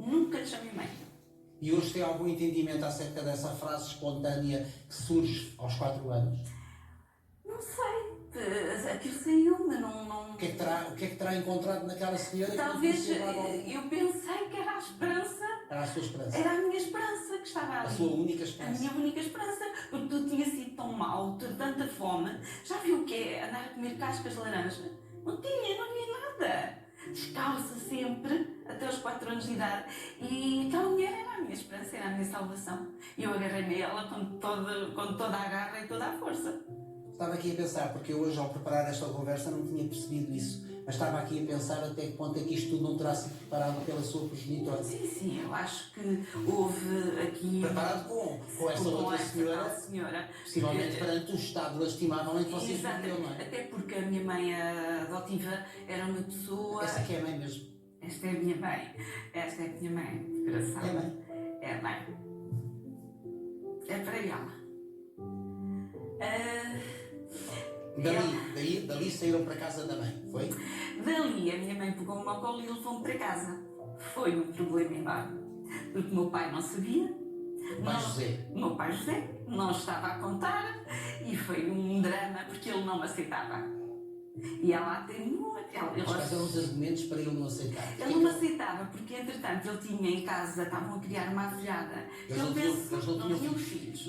Nunca lhe chamei mãe. E hoje tem algum entendimento acerca dessa frase espontânea que surge aos 4 anos? Não sei, aquilo saiu-me, não... O que é que terá encontrado naquela senhora? Talvez que não eu pensei que era a esperança. Era a sua esperança? Era a minha esperança que estava ali. A sua única esperança? A minha única esperança, porque tu tinha sido tão mal, tanta fome. Já viu o que é andar a comer cascas de laranja? Não havia nada. Descalça sempre, até aos 4 anos de idade. E aquela mulher era a minha esperança, era a minha salvação. E eu agarrei-me a ela com toda a garra e toda a força. Estava aqui a pensar, porque eu hoje ao preparar esta conversa não tinha percebido isso, mas estava aqui a pensar até que ponto é que isto tudo não terá sido preparado pela sua progenitora. Sim, eu acho que houve aqui... Preparado com essa outra senhora, possivelmente perante o estado lastimável em que vocês viviam, não é? Até porque a minha mãe adotiva era uma pessoa... Essa aqui é a mãe mesmo? Esta é a minha mãe, desgraçada. É a mãe? É a mãe. É para ela. Dali saíram para a casa da mãe, foi? Dali a minha mãe pegou-me ao colo e levou-me para casa. Foi um problema enorme, porque o meu pai não sabia. O meu pai José não estava a contar e foi um drama porque ele não me aceitava. E ela atenuou. Quais eram os argumentos para ele não aceitar? Ele não me aceitava porque, entretanto, ele tinha em casa, estavam a criar uma afilhada. Eles não tinham filhos.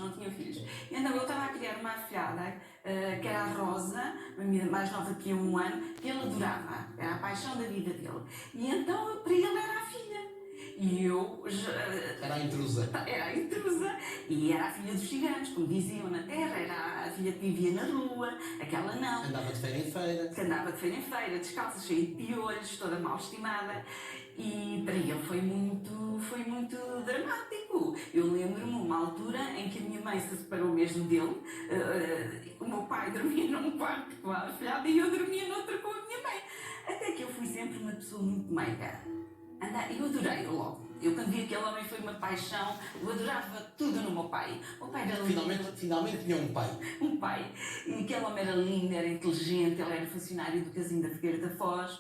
E então eu estava a criar uma afilhada, que era a Rosa, a minha mais nova que tinha 1 ano, que ele adorava, era a paixão da vida dele. E então, para ele era a filha. E eu... Era a intrusa. Era a intrusa. E era a filha dos gigantes, como diziam na terra. Era a filha que vivia na rua, aquela não. Andava de feira em feira. Que andava de feira em feira, descalça, cheia de piolhos, toda mal estimada. E para ele foi muito dramático. Eu lembro-me uma altura em que a minha mãe se separou mesmo dele. O meu pai dormia num quarto com a afilhada e eu dormia noutro com a minha mãe. Até que eu fui sempre uma pessoa muito meiga. Eu adorei-o logo. Eu quando vi aquele homem foi uma paixão. Eu adorava tudo no meu pai. O meu pai era lindo. Finalmente tinha um pai. Um pai. E aquele homem era lindo, era inteligente, ele era funcionário do Casino da Figueira da Foz.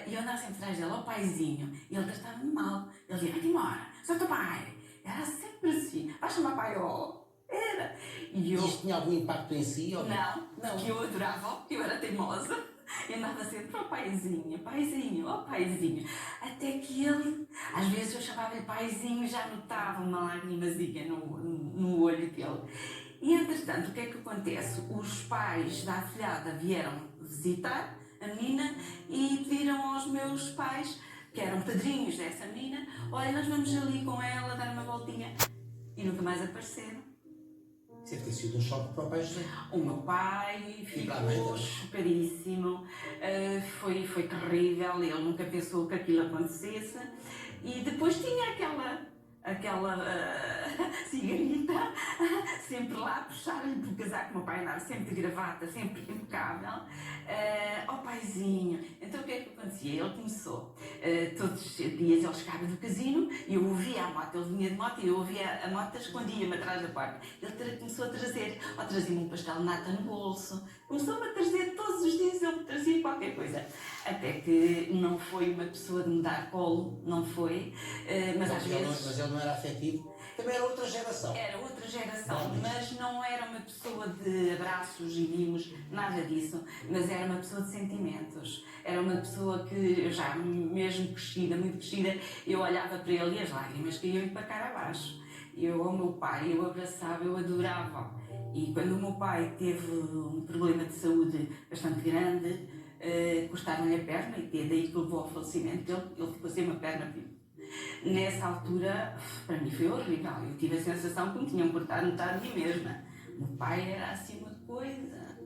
E eu andava sempre atrás dele, ó paizinho. E ele tratava-me mal. Ele dizia, vai-te embora, sou teu pai. Era sempre assim. Vai chamar pai, ó. Era. E isto tinha algum impacto em si? Ou não, porque eu adorava, eu era teimosa. E andava sempre, ó paizinho, ó paizinho. Até que ele, às vezes eu chamava-lhe paizinho e já notava uma lagrimazinha no olho dele. E entretanto, o que é que acontece? Os pais da afilhada vieram visitar a menina e pediram aos meus pais, que eram padrinhos dessa menina, olha, nós vamos ali com ela dar uma voltinha. E nunca mais apareceram. Deve ter sido um choque para o pai José. O meu pai ficou chocadíssimo, foi terrível, ele nunca pensou que aquilo acontecesse. E depois tinha aquela cigarrita sempre lá a puxar-lhe por casaco. O meu pai andava sempre de gravata, sempre impecável. Ó paizinho. Então o que é que acontecia? Ele começou, todos os dias ele chegava do casino e eu ouvia a moto, ele vinha de moto e eu ouvia a moto, escondia-me atrás da porta. Ele começou a trazer, trazia-me um pastel de nata no bolso, começou-me a trazer todos os dias, ele me trazia qualquer coisa. Até que não foi uma pessoa de me dar colo, não foi, mas às vezes... Mas ele não era afetivo? Também era outra geração. Era outra geração, mas não era uma pessoa de abraços e mimos, nada disso. Mas era uma pessoa de sentimentos. Era uma pessoa que, já mesmo crescida, muito crescida, eu olhava para ele e as lágrimas caíam-lhe para cá abaixo. Eu, ao meu pai, eu abraçava, eu adorava. E quando o meu pai teve um problema de saúde bastante grande, cortaram-lhe a perna e daí que levou ao falecimento dele, ele ficou sem uma perna viva. Nessa altura, para mim foi horrível. Eu tive a sensação que me tinham cortado metade de mim mesma. O meu pai era assim uma coisa.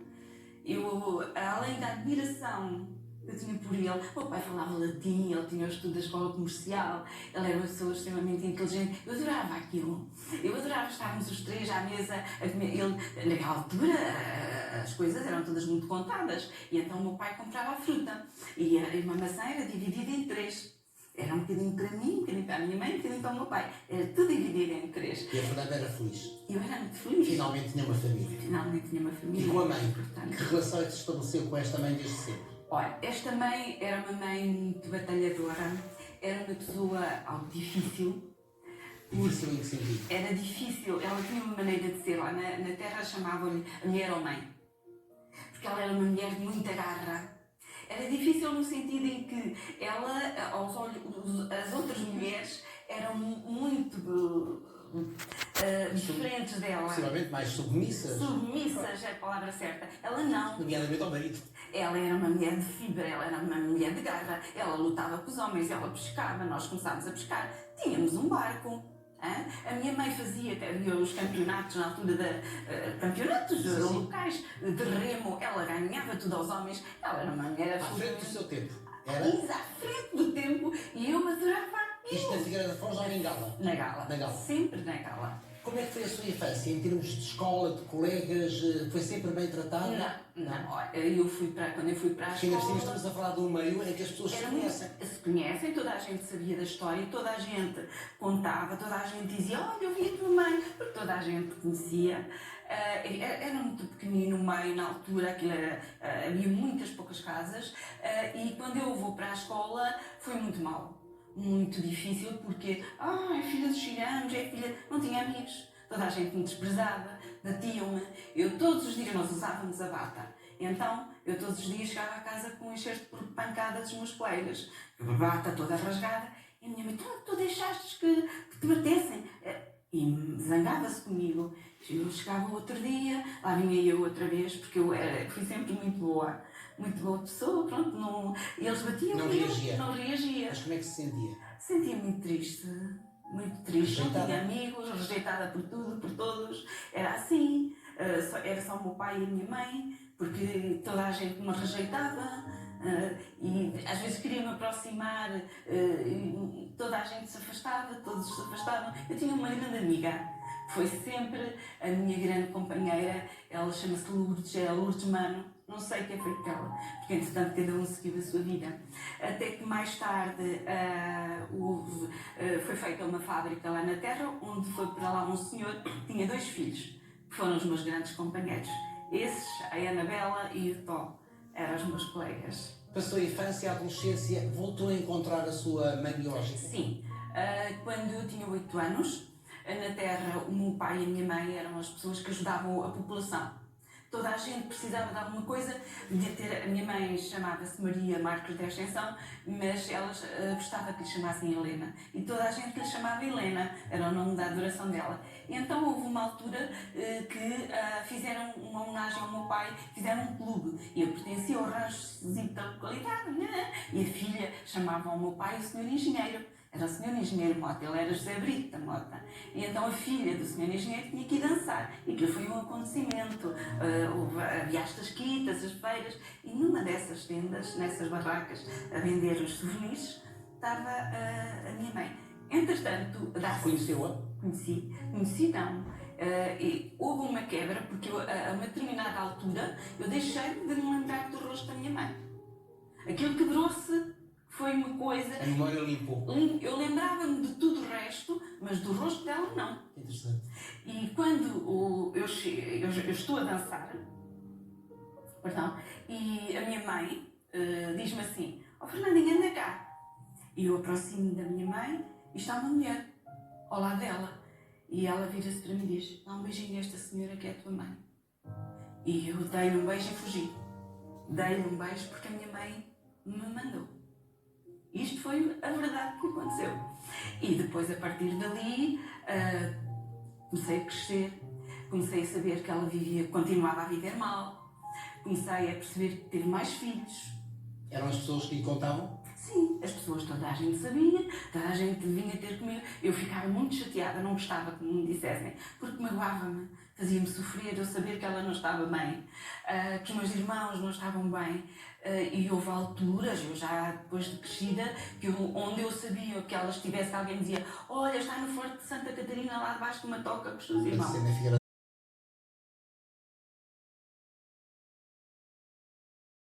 Eu, além da admiração que eu tinha por ele, o meu pai falava latim, ele tinha o estudo da escola comercial, ele era uma pessoa extremamente inteligente. Eu adorava aquilo. Eu adorava estarmos os três à mesa a comer. Ele, naquela altura, as coisas eram todas muito contadas. E então o meu pai comprava a fruta. E uma maçã era dividida em 3. Era um bocadinho para mim, um bocadinho para a minha mãe, um bocadinho para o meu pai. Era tudo dividido em 3. E a Fernanda era feliz? Eu era muito feliz. Finalmente tinha uma família. Finalmente tinha uma família. E com a mãe? Portanto, que relação é que se estabeleceu com esta mãe desde sempre? Olha, esta mãe era uma mãe muito batalhadora. era uma pessoa algo difícil. Difícil em que sentido? Era difícil, ela tinha uma maneira de ser lá na terra, chamavam-lhe a mulher ou mãe, porque ela era uma mulher de muita garra. Era difícil no sentido em que ela, aos olhos, as outras mulheres eram muito diferentes dela. Possivelmente mais submissas. Submissas é a palavra certa. Ela não. Nomeadamente ao marido. Ela era uma mulher de fibra, ela era uma mulher de garra, ela lutava com os homens, ela pescava, nós começámos a pescar. Tínhamos um barco. A minha mãe havia os campeonatos na altura campeonatos locais de remo, ela ganhava tudo aos homens, ela era uma mulher À frente do seu tempo. Era? à frente do tempo, e eu adorava aquilo. Isto na Figueira da Foz ou em Gala? Na Gala. Na Gala. Sempre na Gala. Como é que foi a sua infância? Em termos de escola, de colegas, foi sempre bem tratada? Não. Quando eu fui para a Porque ainda por cima escola... estamos a falar de um meio em que as pessoas se conhecem. Se conhecem, toda a gente sabia da história, toda a gente contava, toda a gente dizia, olha, eu vi a tua mãe, porque toda a gente conhecia. Era muito pequenino o meio na altura, havia muitas poucas casas, e quando eu vou para a escola foi muito mau. Muito difícil porque, é filha dos ciganos, é filha... Não tinha amigos. Toda a gente me desprezava, batiam-me. Todos os dias nós usávamos a bata. Então, eu todos os dias chegava a casa com um enxerto de pancadas dos meus colegas. A bata toda rasgada. E a minha mãe, tu deixaste que te batessem. E zangava-se comigo. Eu chegava outro dia, lá vinha eu outra vez, porque eu fui sempre muito boa pessoa, pronto, não, eles batiam não e reagia. eu não reagia. Mas como é que se sentia? Sentia muito triste, não tinha amigos, rejeitada por tudo, por todos, era assim, era só o meu pai e a minha mãe, porque toda a gente me rejeitava. E às vezes queria me aproximar, e toda a gente se afastava, todos se afastavam. Eu tinha uma grande amiga, que foi sempre a minha grande companheira, ela chama-se Lourdes, é a Lourdes Mano, não sei o que é feito dela, porque entretanto cada um seguiu a sua vida. Até que mais tarde foi feita uma fábrica lá na terra, onde foi para lá um senhor que tinha 2 filhos, que foram os meus grandes companheiros. Esses, a Anabela e o Tó. Eram os meus colegas. Passou a infância e a adolescência, voltou a encontrar a sua mãe biológica? Sim. Quando eu tinha 8 anos, na Terra, o meu pai e a minha mãe eram as pessoas que ajudavam a população. Toda a gente precisava de alguma coisa. A minha mãe chamava-se Maria Marques de Ascensão, mas ela gostava que lhe chamassem Helena. E toda a gente lhe chamava Helena, era o nome da adoração dela. E então houve uma altura que fizeram uma homenagem ao meu pai, fizeram um clube. E eu pertencia ao ranchozinho da localidade, né? E a filha chamava o meu pai o senhor engenheiro. Era o senhor engenheiro Mota, ele era José Brito da Mota. E então a filha do senhor engenheiro tinha que ir dançar. E aquilo foi um acontecimento. Havia as tasquitas, as feiras. E numa dessas tendas, nessas barracas, a vender os souvenirs, estava a minha mãe. Entretanto, Conheceu-a? Conheci não. E houve uma quebra, porque a uma determinada altura eu deixei de me lembrar do rosto da minha mãe. Aquilo quebrou-se, foi uma coisa... A memória limpou. Eu lembrava-me de tudo o resto, mas do rosto dela não. Interessante. E quando eu estou a dançar, e a minha mãe diz-me assim, Fernandinha, anda cá. E eu aproximo-me da minha mãe e está uma mulher ao lado dela. E ela vira-se para mim e diz, dá um beijinho a esta senhora que é a tua mãe. E eu dei-lhe um beijo e fugi. Dei-lhe um beijo porque a minha mãe me mandou. Isto foi a verdade que aconteceu. E depois, a partir dali, comecei a crescer, comecei a saber que ela continuava a viver mal, comecei a perceber que teve mais filhos. Eram as pessoas que lhe contavam? Sim, as pessoas, toda a gente sabia, toda a gente vinha ter comigo. Eu ficava muito chateada, não gostava que me dissessem, porque magoava-me, fazia-me sofrer eu saber que ela não estava bem, que os meus irmãos não estavam bem. E houve alturas, eu já depois de crescida, onde eu sabia que ela estivesse, alguém dizia, olha, está no Forte de Santa Catarina, lá debaixo de uma toca com os teus irmãos. Na Figueira